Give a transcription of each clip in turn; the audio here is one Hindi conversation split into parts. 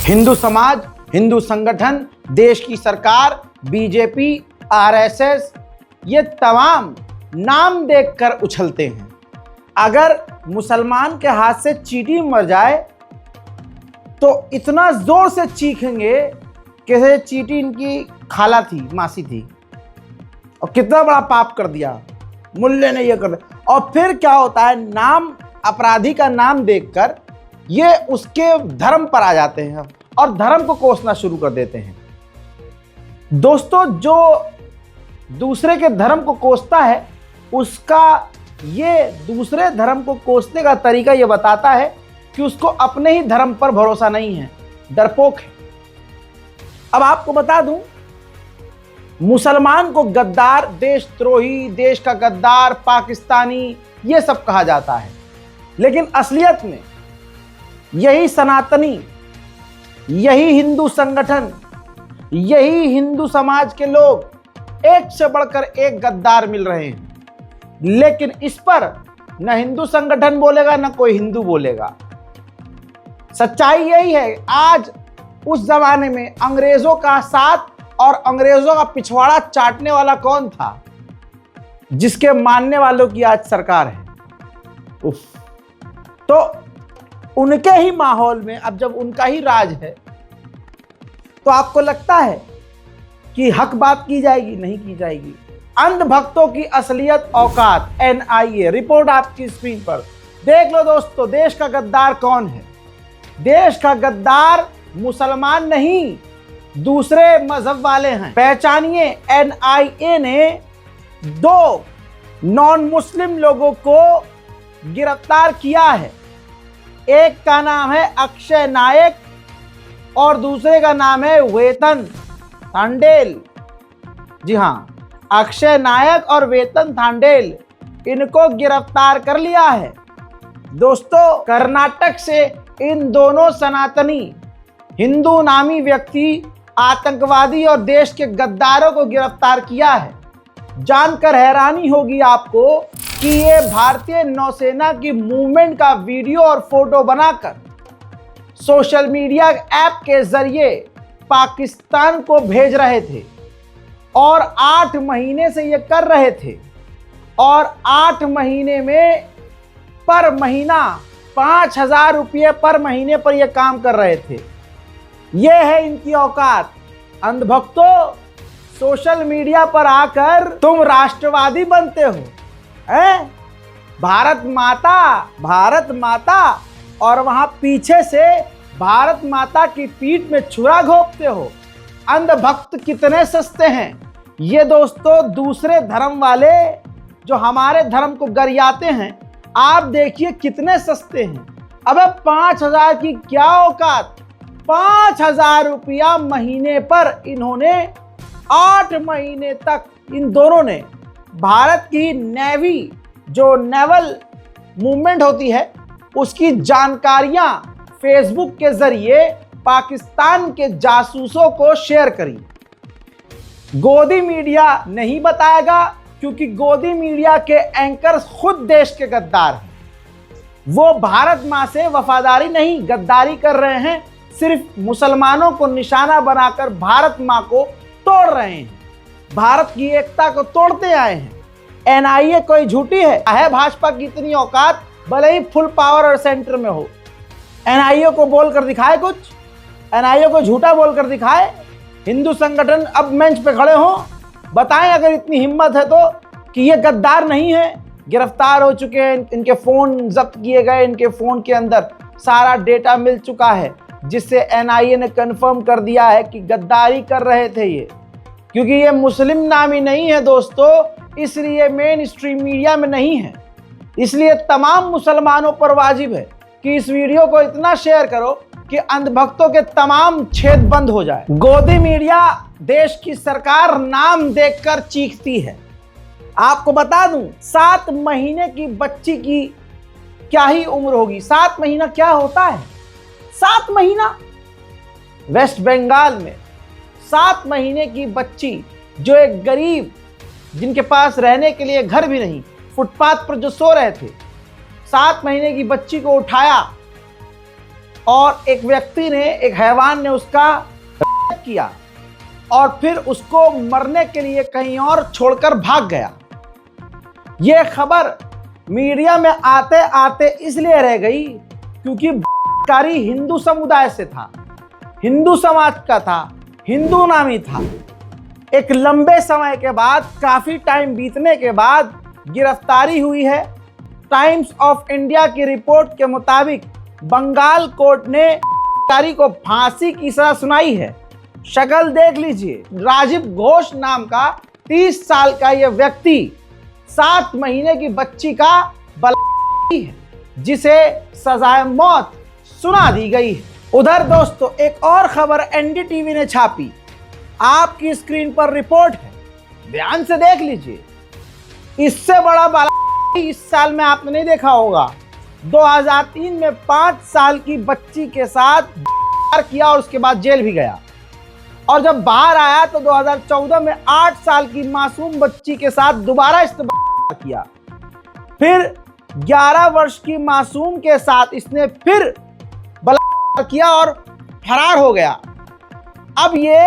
हिंदू समाज, हिंदू संगठन, देश की सरकार, बीजेपी, आरएसएस, ये तमाम नाम देखकर उछलते हैं। अगर मुसलमान के हाथ से चींटी मर जाए तो इतना जोर से चीखेंगे कि चींटी इनकी खाला थी, मासी थी, और कितना बड़ा पाप कर दिया मुल्ले ने ये कर दिया। और फिर क्या होता है, नाम, अपराधी का नाम देखकर ये उसके धर्म पर आ जाते हैं और धर्म को कोसना शुरू कर देते हैं। दोस्तों, जो दूसरे के धर्म को कोसता है उसका ये दूसरे धर्म को कोसने का तरीका ये बताता है कि उसको अपने ही धर्म पर भरोसा नहीं है, डरपोक है। अब आपको बता दूं, मुसलमान को गद्दार, देशद्रोही, देश का गद्दार, पाकिस्तानी, ये सब कहा जाता है, लेकिन असलियत में यही सनातनी, यही हिंदू संगठन, यही हिंदू समाज के लोग एक से बढ़कर एक गद्दार मिल रहे हैं। लेकिन इस पर न हिंदू संगठन बोलेगा, न कोई हिंदू बोलेगा। सच्चाई यही है। आज उस जमाने में अंग्रेजों का साथ और अंग्रेजों का पिछवाड़ा चाटने वाला कौन था, जिसके मानने वालों की आज सरकार है। उफ। तो उनके ही माहौल में अब जब उनका ही राज है तो आपको लगता है कि हक बात की जाएगी? नहीं की जाएगी। अंधभक्तों की असलियत औकात, NIA रिपोर्ट आपकी स्क्रीन पर देख लो दोस्तों। देश का गद्दार कौन है? देश का गद्दार मुसलमान नहीं, दूसरे मजहब वाले हैं। पहचानिए। NIA ने 2 नॉन मुस्लिम लोगों को गिरफ्तार किया है। एक का नाम है अक्षय नायक और दूसरे का नाम है वेतन थांडेल। जी हाँ, अक्षय नायक और वेतन थांडेल, इनको गिरफ्तार कर लिया है। दोस्तों, कर्नाटक से इन दोनों सनातनी हिंदू नामी व्यक्ति, आतंकवादी और देश के गद्दारों को गिरफ्तार किया है। जानकर हैरानी होगी आपको कि ये भारतीय नौसेना की मूवमेंट का वीडियो और फोटो बनाकर सोशल मीडिया ऐप के जरिए पाकिस्तान को भेज रहे थे और 8 महीने से ये कर रहे थे। और 8 महीने में पर महीना 5,000 रुपये पर महीने पर ये काम कर रहे थे। ये है इनकी औकात। अंधभक्तों, सोशल मीडिया पर आकर तुम राष्ट्रवादी बनते हो, हैं? भारत माता, और वहां पीछे से भारत माता की पीठ में छुरा घोंपते हो। अंधभक्त कितने सस्ते हैं ये दोस्तों। दूसरे धर्म वाले जो हमारे धर्म को गरियाते हैं, आप देखिए कितने सस्ते हैं। अबे 5,000 की क्या औकात? 5,000 रुपया महीने पर इन्होंने 8 महीने तक इन दोनों ने भारत की नेवी, जो नेवल मूवमेंट होती है, उसकी जानकारियां फेसबुक के जरिए पाकिस्तान के जासूसों को शेयर करी। गोदी मीडिया नहीं बताएगा, क्योंकि गोदी मीडिया के एंकर्स खुद देश के गद्दार हैं। वो भारत माँ से वफादारी नहीं, गद्दारी कर रहे हैं। सिर्फ मुसलमानों को निशाना बनाकर भारत माँ को तोड़ रहे हैं, भारत की एकता को तोड़ते आए हैं। NIA कोई झूठी है भाजपा की इतनी औकात, भले ही फुल पावर और सेंटर में हो। NIA को बोलकर दिखाए कुछ, NIA को झूठा बोलकर दिखाए। हिंदू संगठन अब मंच पे खड़े हों, बताएं अगर इतनी हिम्मत है तो, कि ये गद्दार नहीं है। गिरफ्तार हो चुके हैं, इनके फोन जब्त किए गए, इनके फोन के अंदर सारा डेटा मिल चुका है, जिससे NIA ने कंफर्म कर दिया है कि गद्दारी कर रहे थे ये। क्योंकि ये मुस्लिम नामी नहीं है दोस्तों, इसलिए मेन स्ट्रीम मीडिया में नहीं है। इसलिए तमाम मुसलमानों पर वाजिब है कि इस वीडियो को इतना शेयर करो कि अंधभक्तों के तमाम छेद बंद हो जाए। गोदी मीडिया, देश की सरकार नाम देखकर चीखती है। आपको बता दूं, 7 महीने की बच्ची की क्या ही उम्र होगी। 7 महीना क्या होता है? 7 महीना वेस्ट बंगाल में 7 महीने की बच्ची, जो एक गरीब, जिनके पास रहने के लिए घर भी नहीं, फुटपाथ पर जो सो रहे थे, 7 महीने की बच्ची को उठाया और एक व्यक्ति ने, एक हैवान ने उसका किया और फिर उसको मरने के लिए कहीं और छोड़कर भाग गया। यह खबर मीडिया में आते आते इसलिए रह गई क्योंकि कारी हिंदू समुदाय से था, हिंदू समाज का था, हिंदू नामी था। एक लंबे समय के बाद, काफी टाइम बीतने के बाद गिरफ्तारी हुई है। टाइम्स ऑफ इंडिया की रिपोर्ट के मुताबिक बंगाल कोर्ट ने कारी को फांसी की सजा सुनाई है। शक्ल देख लीजिए, राजीव घोष नाम का 30 साल का यह व्यक्ति 7 महीने की बच्ची का बलात्कार है, जिसे सजाए मौत सुना दी गई है। उधर दोस्तों एक और खबर एनडीटीवी ने छापी, आपकी स्क्रीन पर रिपोर्ट है, ध्यान से देख लीजिए। इससे बड़ा बलात्कार इस साल में आपने नहीं देखा होगा। 2003 में 5 साल की बच्ची के साथ बलात्कार किया और उसके बाद जेल भी गया, और जब बाहर आया तो 2014 में 8 साल की मासूम बच्ची के साथ दोबारा इसने बलात्कार किया। फिर 11 वर्ष की मासूम के साथ इसने फिर बलात्कार किया और फरार हो गया। अब ये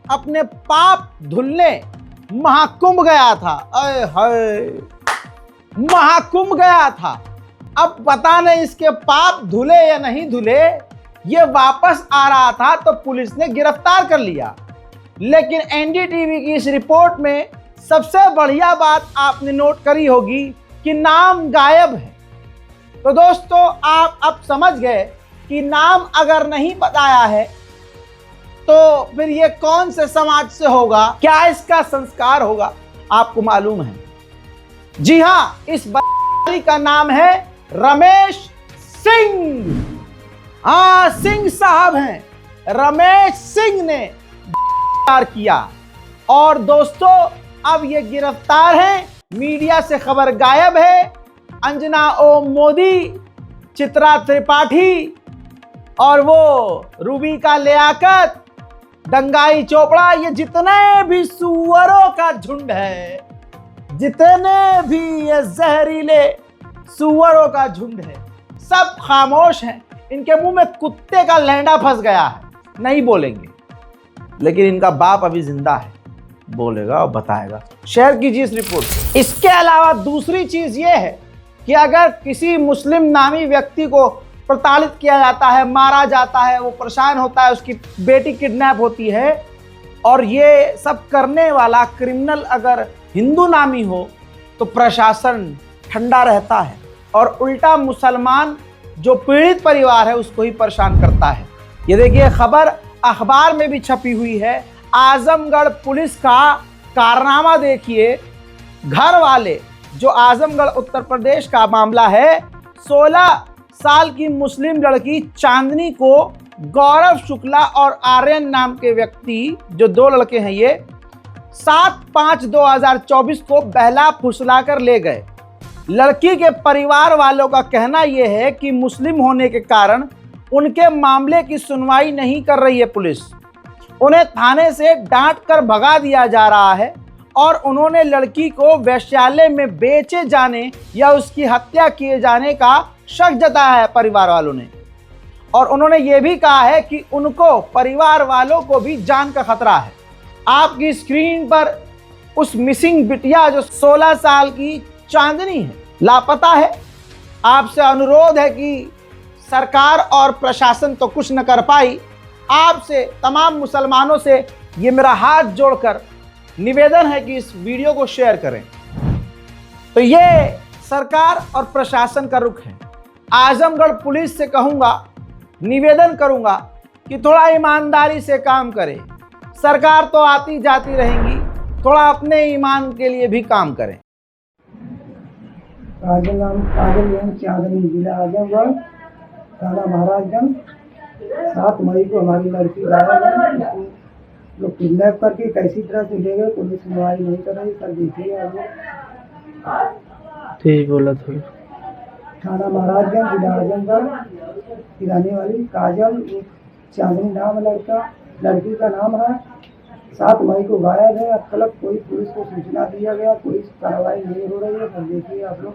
अपने पाप धुलने महाकुंभ गया था। अय हाय, महाकुंभ गया था। अब पता नहीं इसके पाप धुले या नहीं धुले। ये वापस आ रहा था तो पुलिस ने गिरफ्तार कर लिया। लेकिन एनडीटीवी की इस रिपोर्ट में सबसे बढ़िया बात आपने नोट करी होगी कि नाम गायब है। तो दोस्तों आप अब समझ गए कि नाम अगर नहीं बताया है तो फिर ये कौन से समाज से होगा, क्या इसका संस्कार होगा, आपको मालूम है। जी हां, इस बच्चे का नाम है रमेश सिंह। हाँ, सिंह साहब हैं, रमेश सिंह ने गिरफ्तार किया। और दोस्तों अब ये गिरफ्तार हैं, मीडिया से खबर गायब है। अंजना ओम मोदी, चित्रा त्रिपाठी और वो रूबिका लियाकत, दंगाई चोपड़ा, ये जितने भी सुअरों का झुंड है, जितने भी ये जहरीले सुअरों का झुंड है, सब खामोश हैं। इनके मुंह में कुत्ते का लैंडा फंस गया है, नहीं बोलेंगे। लेकिन इनका बाप अभी जिंदा है, बोलेगा और बताएगा। शेयर कीजिए इस रिपोर्ट को। इसके अलावा दूसरी चीज ये है कि अगर किसी मुस्लिम नामी व्यक्ति को प्रताड़ित किया जाता है, मारा जाता है, वो परेशान होता है, उसकी बेटी किडनैप होती है, और ये सब करने वाला क्रिमिनल अगर हिंदू नामी हो तो प्रशासन ठंडा रहता है और उल्टा मुसलमान जो पीड़ित परिवार है उसको ही परेशान करता है। ये देखिए खबर अखबार में भी छपी हुई है। आजमगढ़ पुलिस का कारनामा देखिए। घर वाले, जो आजमगढ़ उत्तर प्रदेश का मामला है, 16 साल की मुस्लिम लड़की चांदनी को गौरव शुक्ला और आर्यन नाम के व्यक्ति, जो 2 लड़के हैं, ये 7/5/2024 को बहला फुसला कर ले गए। लड़की के परिवार वालों का कहना यह है कि मुस्लिम होने के कारण उनके मामले की सुनवाई नहीं कर रही है पुलिस। उन्हें थाने से डांट कर भगा दिया जा रहा है और उन्होंने लड़की को वेश्यालय में बेचे जाने या उसकी हत्या किए जाने का शक जताया है परिवार वालों ने। और उन्होंने ये भी कहा है कि उनको, परिवार वालों को भी जान का खतरा है। आपकी स्क्रीन पर उस मिसिंग बिटिया जो 16 साल की चांदनी है, लापता है। आपसे अनुरोध है कि सरकार और प्रशासन तो कुछ न कर पाई, आपसे, तमाम मुसलमानों से ये मेरा हाथ जोड़कर निवेदन है कि इस वीडियो को शेयर करें। तो ये सरकार और प्रशासन का रुख है। आजमगढ़ पुलिस से कहूँगा, निवेदन करूँगा कि थोड़ा ईमानदारी से काम करें। सरकार तो आती जाती रहेंगी, थोड़ा अपने ईमान के लिए भी काम करें। काजल चांदनी, जिला आजमगढ़, थाना महाराजगंज। 7 मई को हमारी लड़की गायब है। इसको लोग किडनैप करके कैसी तरह से ले गए, पुलिस सुनवाई नहीं कर रही। सर देखिए आप लोग। ठीक बोला थोड़ा। थाना महाराजगंज, जिला आजमगढ़ की रहने वाली काजल चांदनी नाम लड़की का नाम है। 7 मई को गायब है। अब तक कोई पुलिस को सूचना दिया गया, कोई कार्रवाई नहीं हो रही है। सर देखिए आप लोग।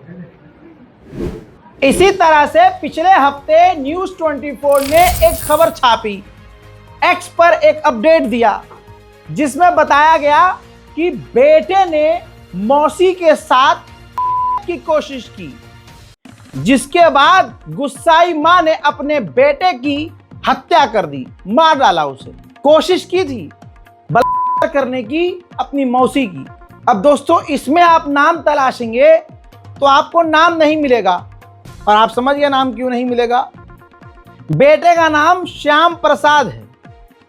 इसी तरह से पिछले हफ्ते न्यूज 24 ने एक खबर छापी, एक्स पर एक अपडेट दिया जिसमें बताया गया कि बेटे ने मौसी के साथ की कोशिश की, जिसके बाद गुस्साई मां ने अपने बेटे की हत्या कर दी, मार डाला उसे। कोशिश की थी बलात्कार करने की अपनी मौसी की। अब दोस्तों इसमें आप नाम तलाशेंगे तो आपको नाम नहीं मिलेगा, और आप समझ गए नाम क्यों नहीं मिलेगा। बेटे का नाम श्याम प्रसाद है।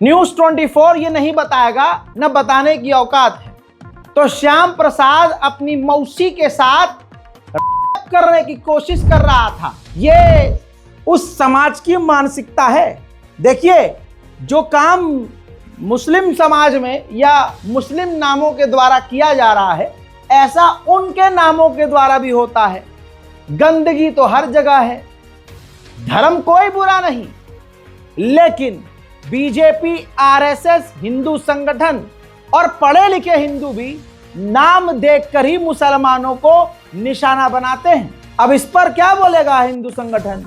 न्यूज 24 ये नहीं बताएगा, न बताने की औकात है। तो श्याम प्रसाद अपनी मौसी के साथ करने की कोशिश कर रहा था। ये उस समाज की मानसिकता है। देखिए, जो काम मुस्लिम समाज में या मुस्लिम नामों के द्वारा किया जा रहा है, ऐसा उनके नामों के द्वारा भी होता है। गंदगी तो हर जगह है, धर्म कोई बुरा नहीं, लेकिन बीजेपी, आरएसएस, हिंदू संगठन और पढ़े लिखे हिंदू भी नाम देखकर ही मुसलमानों को निशाना बनाते हैं। अब इस पर क्या बोलेगा हिंदू संगठन?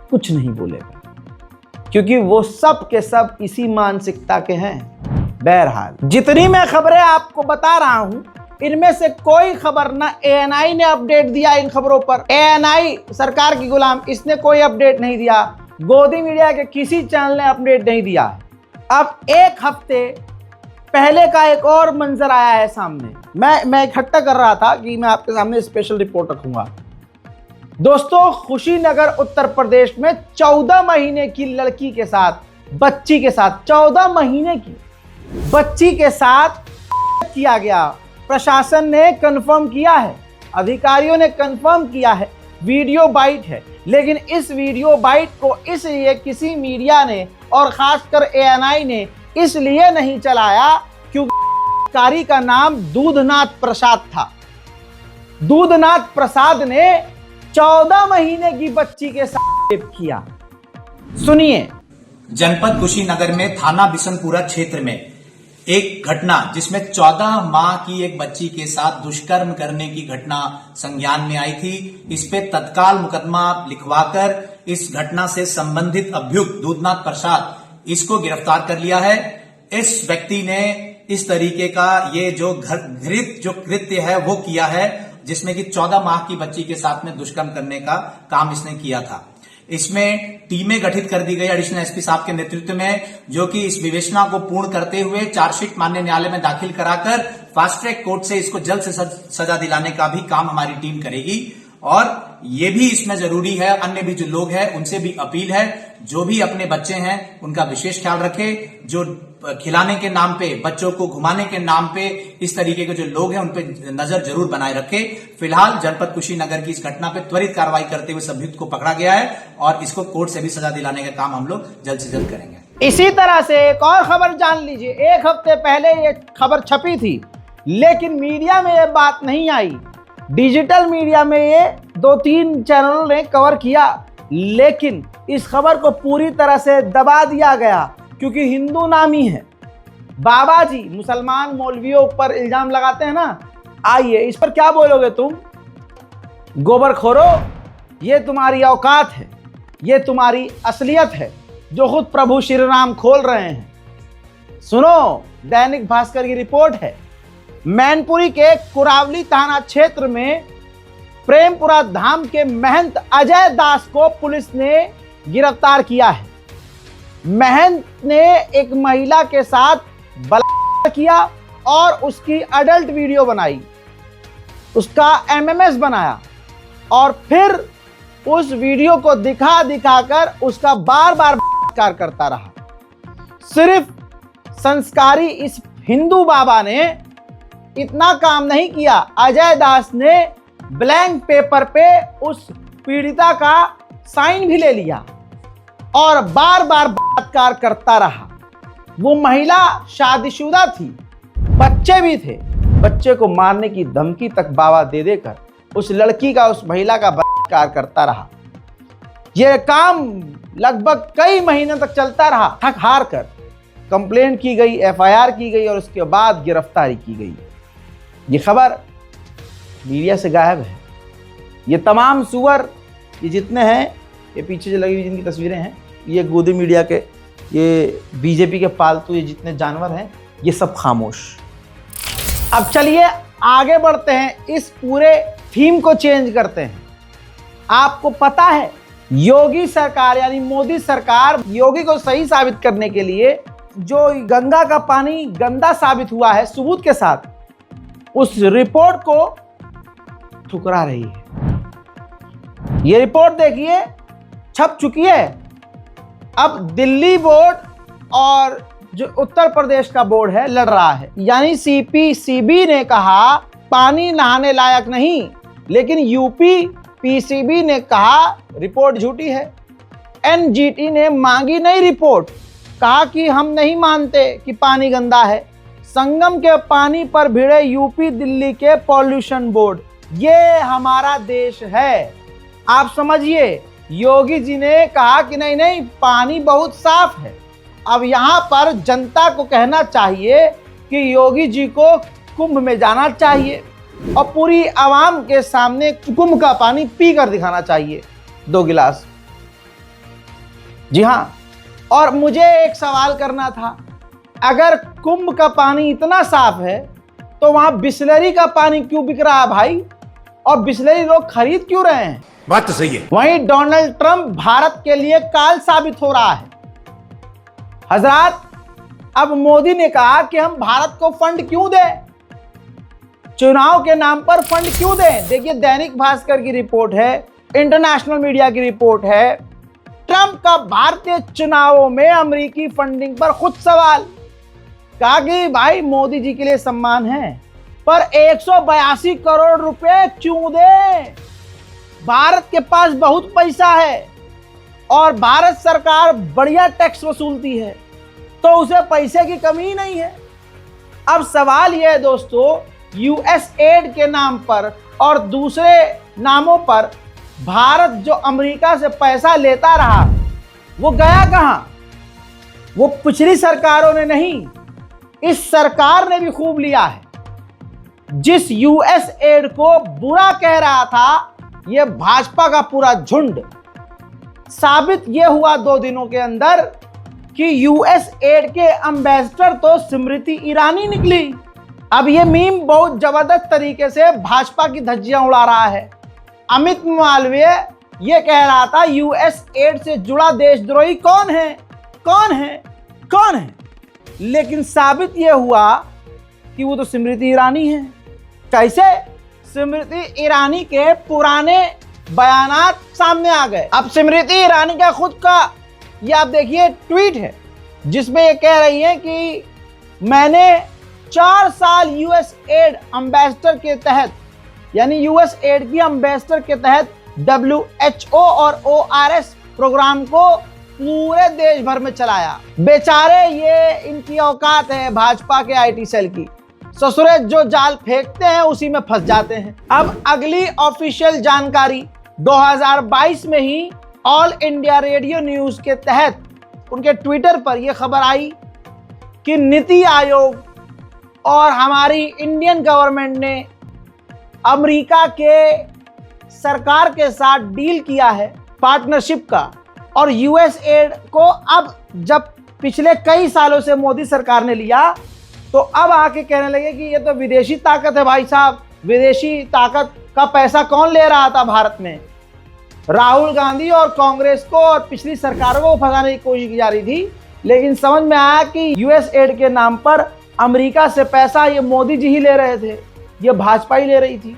कुछ नहीं बोलेगा, क्योंकि वो सब के सब इसी मानसिकता के हैं। बहरहाल जितनी मैं खबरें आपको बता रहा हूं, इनमें से कोई खबर ना एएनआई ने अपडेट दिया इन खबरों पर। एएनआई सरकार की गुलाम, इसने कोई अपडेट नहीं दिया। गोदी मीडिया के किसी चैनल ने अपडेट नहीं दिया। अब एक हफ्ते पहले का एक और मंजर आया है सामने। मैं इकट्ठा कर रहा था कि मैं आपके सामने स्पेशल रिपोर्ट रखूंगा। दोस्तों, खुशीनगर उत्तर प्रदेश में 14 महीने की लड़की के साथ, बच्ची के साथ, 14 महीने की बच्ची के साथ किया गया। प्रशासन ने कंफर्म किया है, अधिकारियों ने कंफर्म किया है, वीडियो बाइट है। लेकिन इस वीडियो बाइट को इसलिए किसी मीडिया ने और खासकर एएनआई ने इसलिए नहीं चलाया क्योंकि कारी का नाम दूधनाथ प्रसाद था। दूधनाथ प्रसाद ने 14 महीने की बच्ची के साथ रेप किया। सुनिए। जनपद कुशीनगर में थाना बिशनपुरा क्षेत्र में एक घटना जिसमें 14 माह की एक बच्ची के साथ दुष्कर्म करने की घटना संज्ञान में आई थी। इस पे तत्काल मुकदमा लिखवाकर इस घटना से संबंधित अभियुक्त दूधनाथ प्रसाद इसको गिरफ्तार कर लिया है। इस व्यक्ति ने इस तरीके का ये जो कृत्य है वो किया है, जिसमें कि 14 माह की बच्ची के साथ में दुष्कर्म करने का काम इसने किया था। इसमें टीमें गठित कर दी गई एडिशनल एसपी साहब के नेतृत्व में, जो कि इस विवेचना को पूर्ण करते हुए चार्जशीट माननीय न्यायालय में दाखिल कराकर फास्ट ट्रैक कोर्ट से इसको जल्द से सजा दिलाने का भी काम हमारी टीम करेगी। और ये भी इसमें जरूरी है, अन्य भी जो लोग हैं उनसे भी अपील है, जो भी अपने बच्चे हैं उनका विशेष ख्याल रखे। जो खिलाने के नाम पे, बच्चों को घुमाने के नाम पे इस तरीके के जो लोग हैं उन पे नजर जरूर बनाए रखे। फिलहाल जनपद कुशीनगर की इस घटना पे त्वरित कार्रवाई करते हुए अभियुक्त को पकड़ा गया है और इसको कोर्ट से भी सजा दिलाने का काम हम लोग जल्द से जल्द करेंगे। इसी तरह से एक और खबर जान लीजिए। एक हफ्ते पहले ये खबर छपी थी, लेकिन मीडिया में ये बात नहीं आई। डिजिटल मीडिया में ये 2-3 चैनलों ने कवर किया, लेकिन इस खबर को पूरी तरह से दबा दिया गया क्योंकि हिंदू नामी है। बाबा जी मुसलमान मौलवियों पर इल्जाम लगाते हैं ना, आइए इस पर क्या बोलोगे तुम? गोबरखोरो, ये तुम्हारी औकात है, ये तुम्हारी असलियत है जो खुद प्रभु श्री राम खोल रहे हैं। सुनो, दैनिक भास्कर की रिपोर्ट है। मैनपुरी के कुरावली थाना क्षेत्र में प्रेमपुरा धाम के महंत अजय दास को पुलिस ने गिरफ्तार किया है। महंत ने एक महिला के साथ बलात्कार किया और उसकी अडल्ट वीडियो बनाई, उसका एमएमएस बनाया और फिर उस वीडियो को दिखाकर उसका बार बार बलात्कार करता रहा। सिर्फ संस्कारी इस हिंदू बाबा ने इतना काम नहीं किया, अजय दास ने ब्लैंक पेपर पे उस पीड़िता का साइन भी ले लिया और बार बार बलात्कार करता रहा। वो महिला शादीशुदा थी, बच्चे भी थे। बच्चे को मारने की धमकी तक बाबा दे देकर उस लड़की का, उस महिला का बलात्कार करता रहा। यह काम लगभग कई महीनों तक चलता रहा। थक हार कर कंप्लेंट की गई, एफआईआर की गई और उसके बाद गिरफ्तारी की गई। ये खबर मीडिया से गायब है, ये तमाम सुअर, ये जितने हैं, ये पीछे जो लगी हुई जिनकी तस्वीरें हैं, ये गोदी मीडिया के, ये बीजेपी के पालतू ये जितने जानवर हैं, ये सब खामोश। अब चलिए आगे बढ़ते हैं, इस पूरे थीम को चेंज करते हैं। आपको पता है योगी सरकार यानी मोदी सरकार योगी को सही साबित करने के लिए जो गंगा का पानी गंदा साबित हुआ है सबूत के साथ, उस रिपोर्ट को ठुकरा रही है। ये रिपोर्ट देखिए छप चुकी है। अब दिल्ली बोर्ड और जो उत्तर प्रदेश का बोर्ड है लड़ रहा है, यानी सीपीसीबी ने कहा पानी नहाने लायक नहीं, लेकिन यूपी पीसीबी ने कहा रिपोर्ट झूठी है। एनजीटी ने मांगी नई रिपोर्ट, कहा कि हम नहीं मानते कि पानी गंदा है। संगम के पानी पर भिड़े यूपी दिल्ली के पॉल्यूशन बोर्ड। ये हमारा देश है। आप समझिए, योगी जी ने कहा कि नहीं नहीं पानी बहुत साफ है। अब यहाँ पर जनता को कहना चाहिए कि योगी जी को कुंभ में जाना चाहिए और पूरी आवाम के सामने कुंभ का पानी पी कर दिखाना चाहिए 2 गिलास। जी हाँ, और मुझे एक सवाल करना था, अगर कुंभ का पानी इतना साफ है तो वहां बिस्लरी का पानी क्यों बिक रहा है भाई, और बिस्लरी लोग खरीद क्यों रहे हैं? बात तो सही है। वहीं डोनाल्ड ट्रंप भारत के लिए काल साबित हो रहा है। हजरात, अब मोदी ने कहा कि हम भारत को फंड क्यों दें, चुनाव के नाम पर फंड क्यों दें। देखिए दैनिक भास्कर की रिपोर्ट है, इंटरनेशनल मीडिया की रिपोर्ट है, ट्रंप का भारतीय चुनावों में अमेरिकी फंडिंग पर खुद सवाल। कहा कि भाई मोदी जी के लिए सम्मान है, पर 182 करोड़ रुपए क्यों दें? भारत के पास बहुत पैसा है और भारत सरकार बढ़िया टैक्स वसूलती है, तो उसे पैसे की कमी नहीं है। अब सवाल यह है दोस्तों, यूएसएड के नाम पर और दूसरे नामों पर भारत जो अमेरिका से पैसा लेता रहा, वो गया कहां? वो पिछली सरकारों ने नहीं, इस सरकार ने भी खूब लिया है। जिस यूएसएड को बुरा कह रहा था ये भाजपा का पूरा झुंड, साबित यह हुआ 2 दिनों के अंदर कि यूएसएड के एम्बेसडर तो स्मृति ईरानी निकली। अब ये मीम बहुत जबरदस्त तरीके से भाजपा की धज्जियां उड़ा रहा है। अमित मालवीय ये कह रहा था यूएसएड से जुड़ा देशद्रोही कौन है, कौन है, कौन है, लेकिन साबित ये हुआ कि वो तो स्मृति ईरानी है। कैसे? स्मृति ईरानी के पुराने बयानात सामने आ गए। अब स्मृति ईरानी का खुद का ये आप देखिए ट्वीट है, जिसमें ये कह रही है कि मैंने 4 साल यूएसएड एम्बेसडर के तहत, यानी यूएसएड की एम्बेसडर के तहत WHO और ORS प्रोग्राम को पूरे देश भर में चलाया। बेचारे, ये इनकी औकात है भाजपा के आईटी सेल की। ससुरे जो जाल फेंकते हैं उसी में फंस जाते हैं। अब अगली ऑफिशियल जानकारी 2022 में ही ऑल इंडिया रेडियो न्यूज के तहत उनके ट्विटर पर यह खबर आई कि नीति आयोग और हमारी इंडियन गवर्नमेंट ने अमेरिका के सरकार के साथ डील किया है पार्टनरशिप का, और यूएसएड को अब जब पिछले कई सालों से मोदी सरकार ने लिया तो अब आके कहने लगे कि ये तो विदेशी ताकत है भाई साहब। विदेशी ताकत का पैसा कौन ले रहा था भारत में? राहुल गांधी और कांग्रेस को और पिछली सरकारों को फंसाने की कोशिश की जा रही थी, लेकिन समझ में आया कि यूएसएड के नाम पर अमेरिका से पैसा ये मोदी जी ही ले रहे थे, ये भाजपा ही ले रही थी।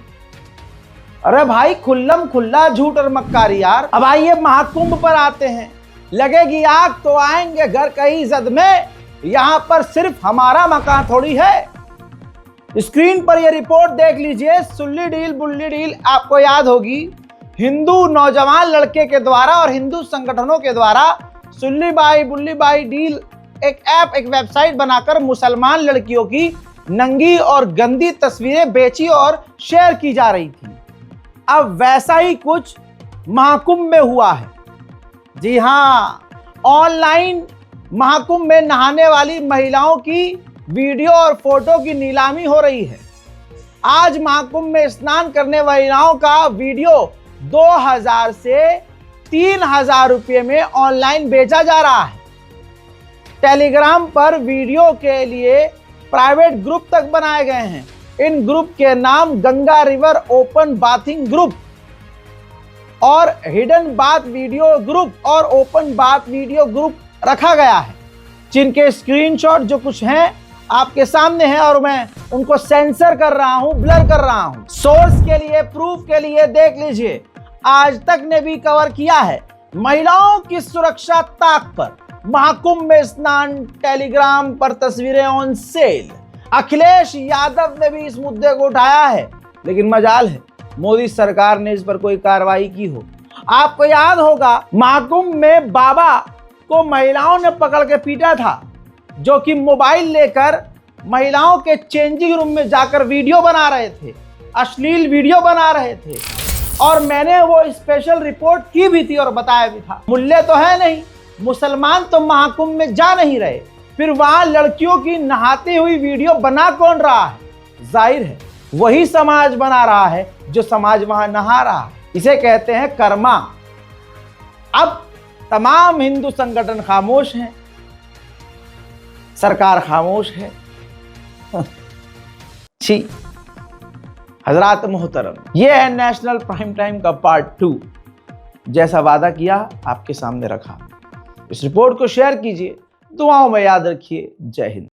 अरे भाई खुल्लम खुल्ला झूठ और मक्कारी यार। अब आइए महाकुंभ पर आते हैं। लगेगी आग तो आएंगे घर कहीं जद में, यहां पर सिर्फ हमारा मकान थोड़ी है। स्क्रीन पर यह रिपोर्ट देख लीजिए। सुल्ली डील बुल्ली डील आपको याद होगी, हिंदू नौजवान लड़के के द्वारा और हिंदू संगठनों के द्वारा सुल्ली बाई बुल्ली बाई डील एक ऐप, एक वेबसाइट बनाकर मुसलमान लड़कियों की नंगी और गंदी तस्वीरें बेची और शेयर की जा रही थी। अब वैसा ही कुछ महाकुंभ में हुआ है। जी हां, ऑनलाइन महाकुंभ में नहाने वाली महिलाओं की वीडियो और फोटो की नीलामी हो रही है। आज महाकुंभ में स्नान करने महिलाओं का वीडियो 2000 से 3000 रुपये में ऑनलाइन बेचा जा रहा है। टेलीग्राम पर वीडियो के लिए प्राइवेट ग्रुप तक बनाए गए हैं। इन ग्रुप के नाम Ganga river open bathing group और हिडन बाथ वीडियो ग्रुप और ओपन बाथ वीडियो ग्रुप रखा गया है, जिनके स्क्रीनशॉट जो कुछ हैं आपके सामने हैं और मैं उनको सेंसर कर रहा हूं, ब्लर कर रहा हूं। सोर्स के लिए, प्रूफ के लिए देख लीजिए। आज तक ने भी कवर किया है महिलाओं की सुरक्षा ताक पर, महाकुंभ में स्नान टेलीग्राम पर तस्वीरें ऑन सेल। अखिलेश यादव ने भी इस मुद्दे को उठाया है, लेकिन मजाल है मोदी सरकार ने इस पर कोई कार्रवाई की हो। आपको याद होगा महाकुंभ में बाबा को महिलाओं ने पकड़ के पीटा था, जो कि मोबाइल लेकर महिलाओं के चेंजिंग रूम में जाकर वीडियो बना रहे थे, अश्लील वीडियो बना रहे थे। और मैंने वो स्पेशल रिपोर्ट की भी थी और बताया भी था। मूल्य तो है नहीं, मुसलमान तो महाकुंभ में जा नहीं रहे, फिर वहां लड़कियों की नहाती हुई वीडियो बना कौन रहा है? जाहिर है वही समाज बना रहा है जो समाज वहां नहा रहा है। इसे कहते हैं कर्मा। अब तमाम हिंदू संगठन खामोश हैं, सरकार खामोश है। छी हजरात मोहतरम, ये है नेशनल प्राइम टाइम का पार्ट 2। जैसा वादा किया आपके सामने रखा। इस रिपोर्ट को शेयर कीजिए, दुआओं में याद रखिए। जय हिंद।